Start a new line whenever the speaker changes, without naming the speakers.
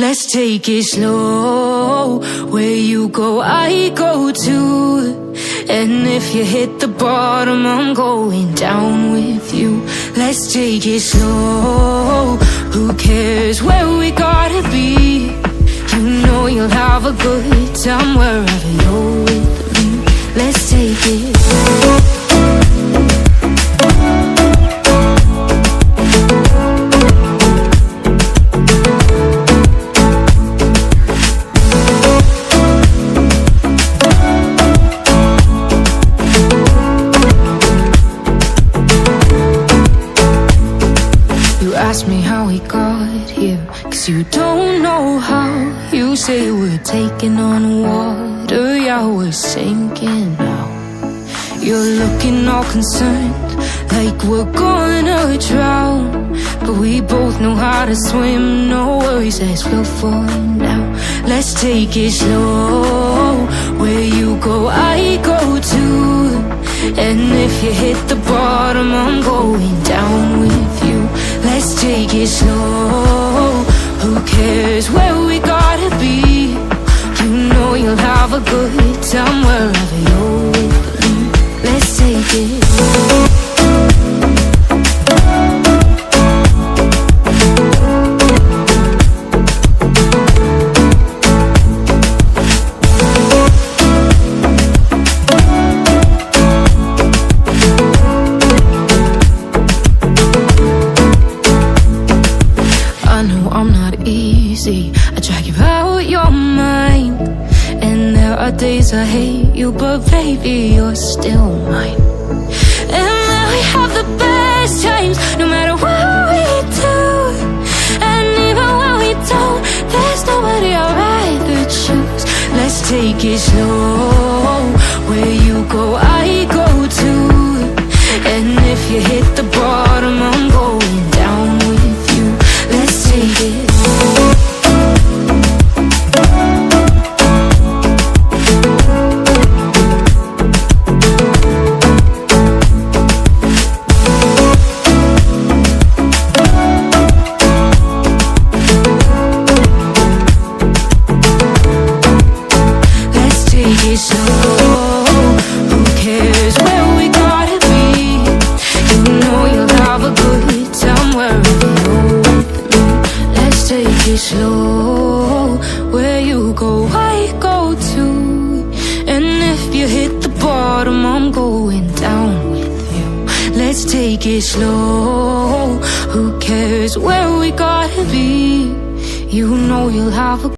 Let's take it slow. Where you go, I go too. And if you hit the bottom, I'm going down with you. Let's take it slow. Who cares where we gotta be? You know you'll have a good time wherever you're with me. Let's take it slow. Ask me how we got here, 'cause you don't know how. You say we're taking on water, yeah, we're sinking now. You're looking all concerned, like we're gonna drown. But we both know how to swim, no worries as we'll fall now. Let's take it slow. Where you go, I go too. And if you hit the bottom, I'm going down with you. Let's take it slow. Who cares where we gotta be? You know you'll have a good time wherever you're with me. Let's take it slow. I drag you out your mind, and there are days I hate you, but baby, you're still mine. And now we have the best times, no matter what we do. And even when we don't, there's nobody I'd rather choose. Let's take it slow. Where you go, I go too. And if you hit the bottom, I'm going down with you. Let's take it slow. Slow, where you go, I go too. And if you hit the bottom, I'm going down with you. Let's take it slow. Who cares where we gotta be? You know you'll have a